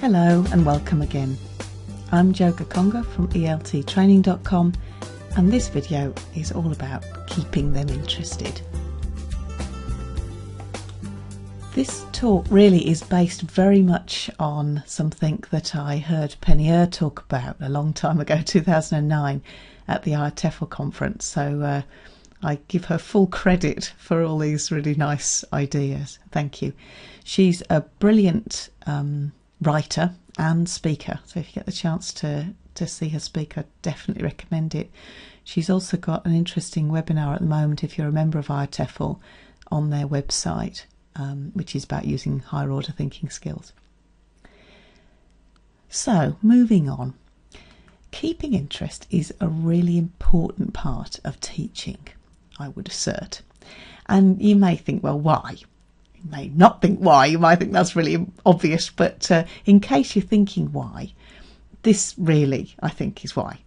Hello and welcome again. I'm Jo Gakonga from ELTtraining.com, and this video is all about keeping them interested. This talk really is based very much on something that I heard Penny talk about a long time ago, 2009, at the IATEFL conference. So I give her full credit for all these really nice ideas. Thank you. She's a brilliant writer and speaker, so if you get the chance to see her speak, I definitely recommend it. She's also got an interesting webinar at the moment, if you're a member of IATEFL, on their website, which is about using higher order thinking skills. So, moving on. Keeping interest is a really important part of teaching, I would assert. And you may think, well, why? You may not think why, you might think that's really obvious, but in case you're thinking why, this really, I think, is why.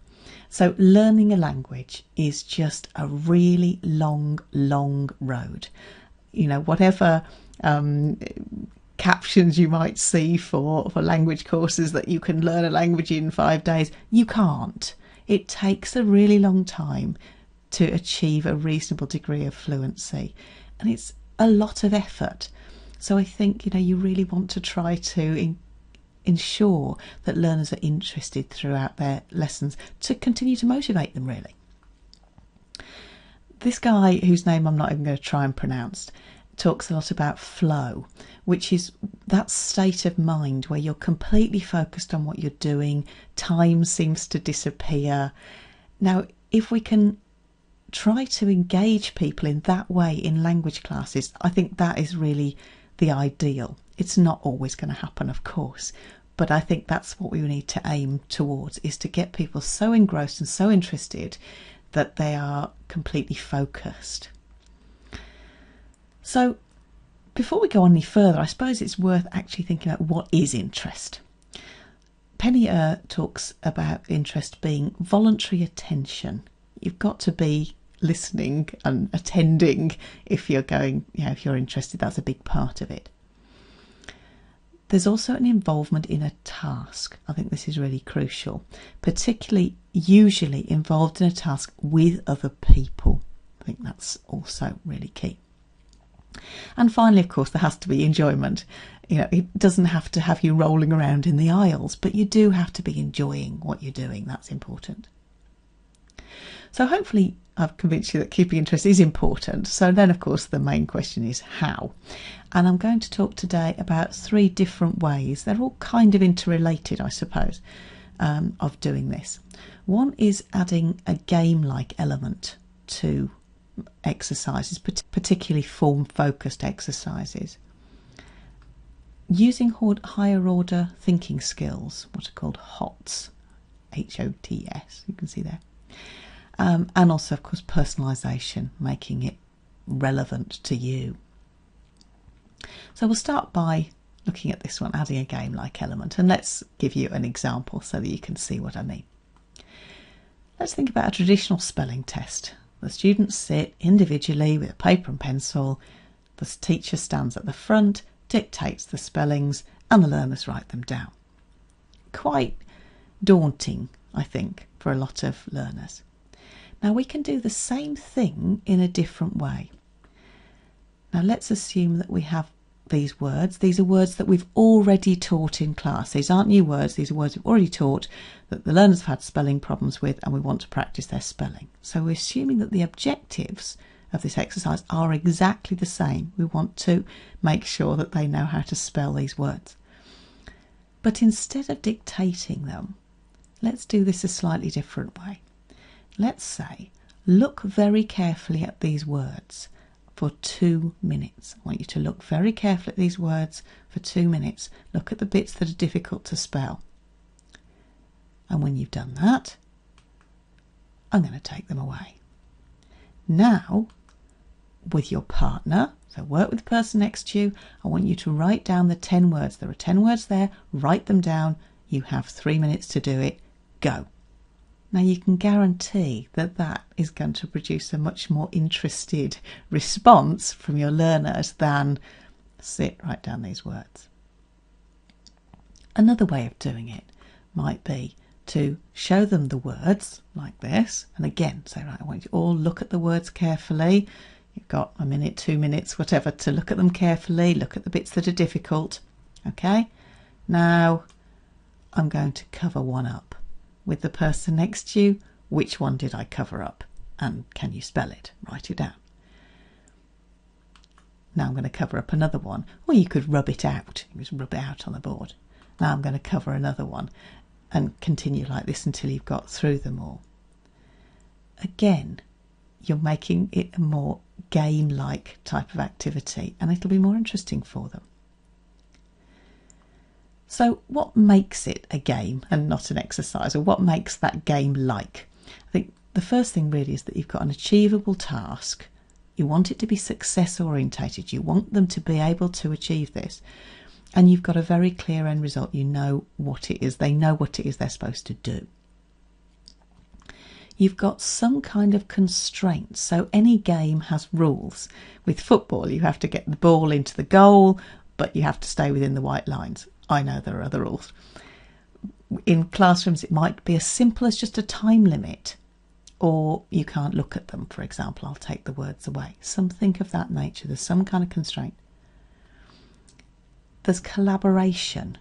So learning a language is just a really long road. You know, whatever captions you might see for language courses that you can learn a language in 5 days, you can't. It takes a really long time to achieve a reasonable degree of fluency, and it's a lot of effort. So I think, you really want to try to ensure that learners are interested throughout their lessons to continue to motivate them, really. This guy, whose name I'm not even going to try and pronounce, talks a lot about flow, which is that state of mind where you're completely focused on what you're doing, time seems to disappear. Now, if we can try to engage people in that way in language classes, I think that is really the ideal. It's not always going to happen, of course, but I think that's what we need to aim towards, is to get people so engrossed and so interested that they are completely focused. So before we go on any further, I suppose it's worth actually thinking about what is interest. Penny talks about interest being voluntary attention. You've got to be listening and attending if you're going, if you're interested. That's a big part of it. There's also an involvement in a task. I think this is really crucial, particularly usually involved in a task with other people. I think that's also really key. And finally, of course, there has to be enjoyment. It doesn't have to have you rolling around in the aisles, but you do have to be enjoying what you're doing. That's important. So hopefully I've convinced you that keeping interest is important. So then, of course, the main question is how. And I'm going to talk today about 3 different ways. They're all kind of interrelated, I suppose, of doing this. One is adding a game-like element to exercises, particularly form-focused exercises. Using higher order thinking skills, what are called HOTS, H-O-T-S, you can see there. And also, of course, personalization, making it relevant to you. So we'll start by looking at this one, adding a game-like element, and let's give you an example so that you can see what I mean. Let's think about a traditional spelling test. The students sit individually with a paper and pencil. The teacher stands at the front, dictates the spellings, and the learners write them down. Quite daunting, I think, for a lot of learners. Now we can do the same thing in a different way. Now let's assume that we have these words. These are words that we've already taught in class. These aren't new words, these are words we've already taught that the learners have had spelling problems with, and we want to practice their spelling. So we're assuming that the objectives of this exercise are exactly the same. We want to make sure that they know how to spell these words. But instead of dictating them, let's do this a slightly different way. Let's say, look very carefully at these words for 2 minutes. I want you to look very carefully at these words for 2 minutes. Look at the bits that are difficult to spell. And when you've done that, I'm going to take them away. Now, with your partner, so work with the person next to you, I want you to write down the 10 words. There are 10 words there. Write them down. You have 3 minutes to do it. Go. Now you can guarantee that that is going to produce a much more interested response from your learners than sit, write down these words. Another way of doing it might be to show them the words like this, and again say, right, I want you to all look at the words carefully. You've got a minute, 2 minutes, whatever, to look at them carefully, look at the bits that are difficult. Okay, now I'm going to cover one up with the person next to you. Which one did I cover up, and can you spell it? Write it down. Now I'm going to cover up another one, or you could rub it out. Just rub it out on the board. Now I'm going to cover another one, and continue like this until you've got through them all. Again, you're making it a more game-like type of activity, and it'll be more interesting for them. So what makes it a game and not an exercise, or what makes that game like? I think the first thing really is that you've got an achievable task. You want it to be success orientated. You want them to be able to achieve this. And you've got a very clear end result. You know what it is. They know what it is they're supposed to do. You've got some kind of constraints. So any game has rules. With football, you have to get the ball into the goal, but you have to stay within the white lines. I know there are other rules. In classrooms, it might be as simple as just a time limit, or you can't look at them, for example. I'll take the words away. Something of that nature. There's some kind of constraint. There's collaboration.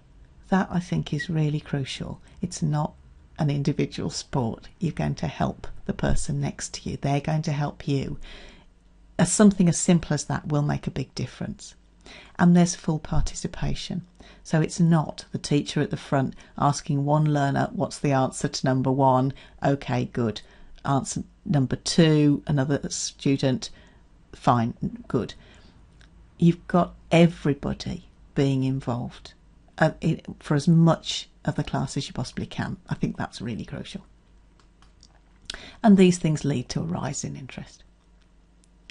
That, I think, is really crucial. It's not an individual sport. You're going to help the person next to you. They're going to help you. Something as simple as that will make a big difference. And there's full participation. So it's not the teacher at the front asking one learner, what's the answer to number 1? Okay, good. Answer number 2, another student, fine, good. You've got everybody being involved for as much of the class as you possibly can. I think that's really crucial. And these things lead to a rise in interest,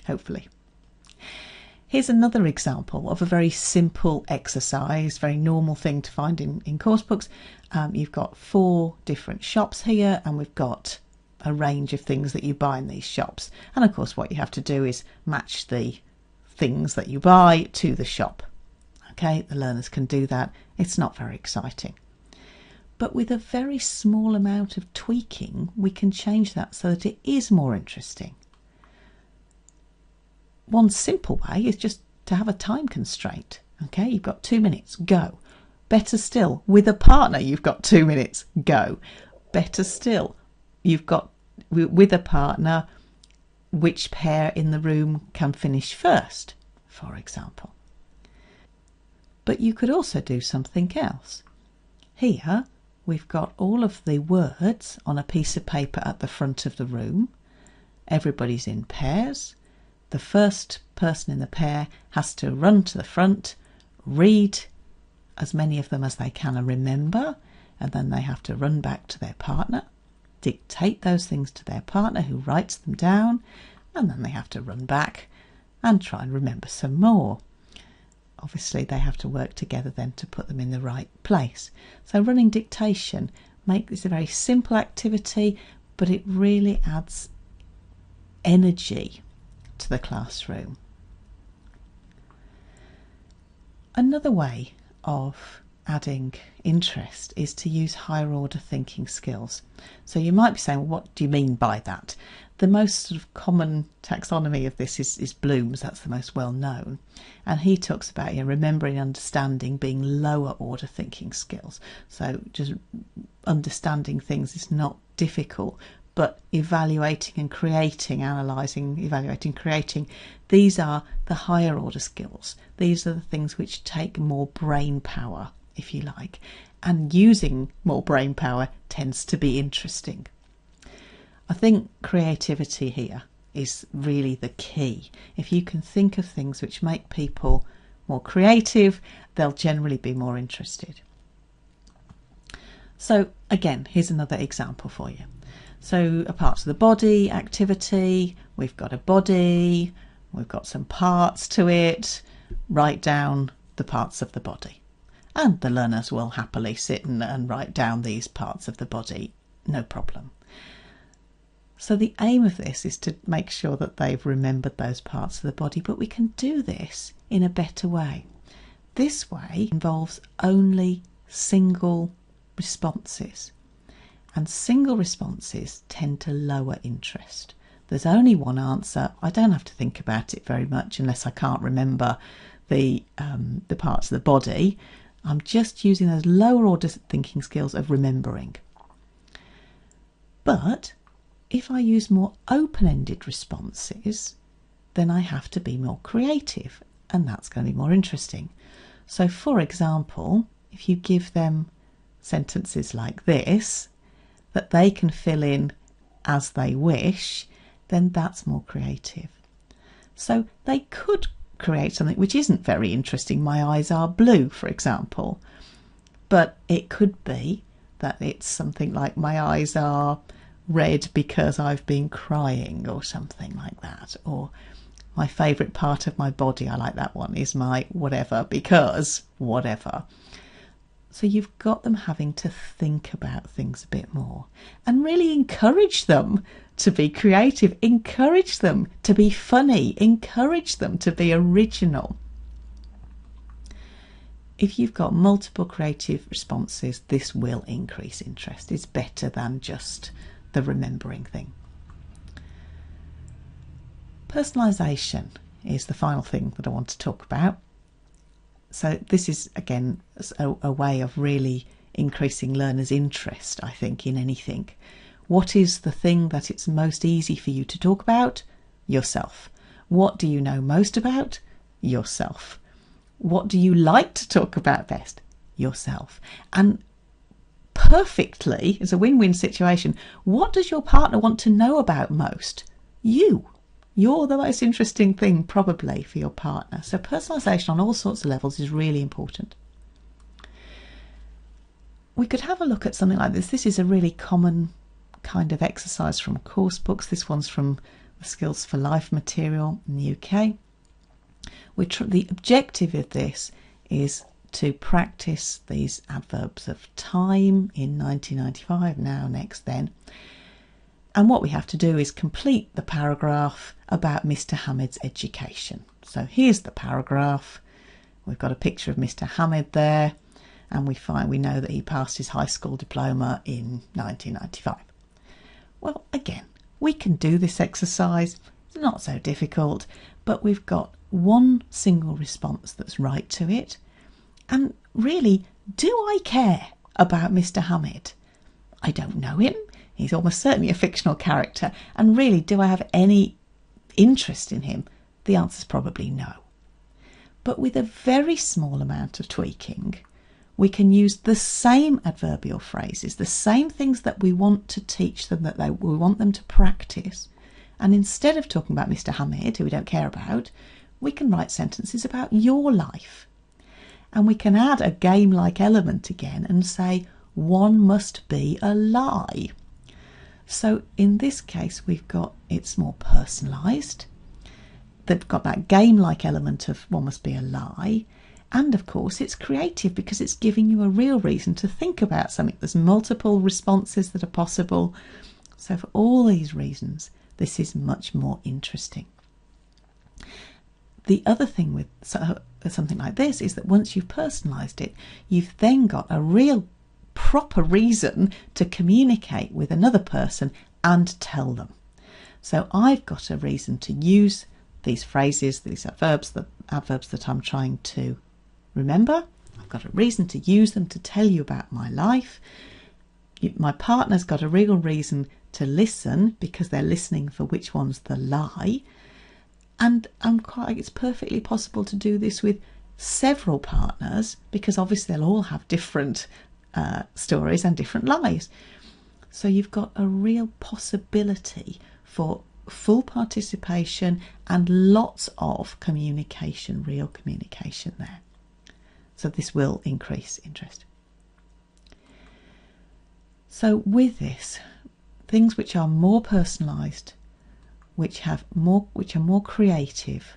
hopefully. Here's another example of a very simple exercise, very normal thing to find in course books. You've got 4 different shops here, and we've got a range of things that you buy in these shops. And of course what you have to do is match the things that you buy to the shop. Okay, the learners can do that. It's not very exciting. But with a very small amount of tweaking, we can change that so that it is more interesting. One simple way is just to have a time constraint. Okay, you've got 2 minutes, go. Better still, with a partner, you've got 2 minutes, go. Better still, you've got, with a partner, which pair in the room can finish first, for example. But you could also do something else. Here, we've got all of the words on a piece of paper at the front of the room. Everybody's in pairs. The first person in the pair has to run to the front, read as many of them as they can and remember, and then they have to run back to their partner, dictate those things to their partner who writes them down, and then they have to run back and try and remember some more. Obviously they have to work together then to put them in the right place. So running dictation makes this a very simple activity, but it really adds energy to the classroom. Another way of adding interest is to use higher order thinking skills. So you might be saying, well, what do you mean by that? The most sort of common taxonomy of this is Bloom's. That's the most well known, and he talks about remembering, understanding being lower order thinking skills. So just understanding things is not difficult, but evaluating and creating, analysing, evaluating, creating, these are the higher order skills. These are the things which take more brain power, if you like, and using more brain power tends to be interesting. I think creativity here is really the key. If you can think of things which make people more creative, they'll generally be more interested. So again, here's another example for you. So a parts of the body activity, we've got a body, we've got some parts to it, write down the parts of the body. And the learners will happily sit and write down these parts of the body, no problem. So the aim of this is to make sure that they've remembered those parts of the body, but we can do this in a better way. This way involves only single responses. And single responses tend to lower interest. There's only one answer. I don't have to think about it very much unless I can't remember the parts of the body. I'm just using those lower order thinking skills of remembering. But if I use more open-ended responses, then I have to be more creative, and that's going to be more interesting. So for example, if you give them sentences like this, that they can fill in as they wish, then that's more creative. So they could create something which isn't very interesting. My eyes are blue, for example. But it could be that it's something like my eyes are red because I've been crying, or something like that. Or my favourite part of my body, I like that one, is my whatever, because whatever. So you've got them having to think about things a bit more, and really encourage them to be creative, encourage them to be funny, encourage them to be original. If you've got multiple creative responses, this will increase interest. It's better than just the remembering thing. Personalisation is the final thing that I want to talk about. So this is, again, a way of really increasing learners' interest, I think, in anything. What is the thing that it's most easy for you to talk about? Yourself. What do you know most about? Yourself. What do you like to talk about best? Yourself. And perfectly, it's a win-win situation. What does your partner want to know about most? You. You're the most interesting thing probably for your partner. So personalisation on all sorts of levels is really important. We could have a look at something like this. This is a really common kind of exercise from course books. This one's from the Skills for Life material in the UK. The objective of this is to practice these adverbs of time in 1995, now, next, then. And what we have to do is complete the paragraph about Mr. Hamid's education. So here's the paragraph. We've got a picture of Mr. Hamid there, and we know that he passed his high school diploma in 1995. Well, again, we can do this exercise. It's not so difficult, but we've got one single response that's right to it. And really, do I care about Mr. Hamid? I don't know him. He's almost certainly a fictional character. And really, do I have any interest in him? The answer is probably no. But with a very small amount of tweaking, we can use the same adverbial phrases, the same things that we want to teach them, we want them to practice. And instead of talking about Mr. Hamid, who we don't care about, we can write sentences about your life. And we can add a game-like element again and say, one must be a lie. So in this case, it's more personalised. They've got that game-like element of one must be a lie. And of course, it's creative because it's giving you a real reason to think about something. There's multiple responses that are possible. So for all these reasons, this is much more interesting. The other thing with something like this is that once you've personalised it, you've then got a real proper reason to communicate with another person and tell them. So I've got a reason to use these phrases, these adverbs that I'm trying to remember. I've got a reason to use them to tell you about my life. My partner's got a real reason to listen because they're listening for which one's the lie. And it's perfectly possible to do this with several partners because obviously they'll all have different stories and different lies. So you've got a real possibility for full participation and lots of communication, real communication there. So this will increase interest. So with this, things which are more personalised, which are more creative,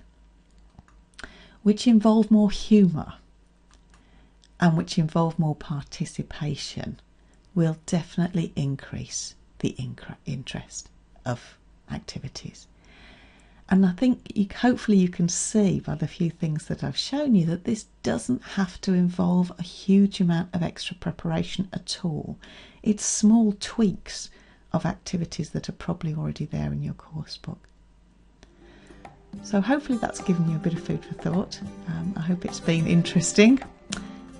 which involve more humour, and which involve more participation, will definitely increase the interest of activities. And I think hopefully you can see by the few things that I've shown you that this doesn't have to involve a huge amount of extra preparation at all. It's small tweaks of activities that are probably already there in your course book. So hopefully that's given you a bit of food for thought. I hope it's been interesting,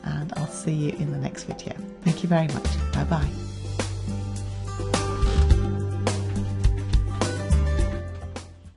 and I'll see you in the next video. Thank you very much. Bye bye.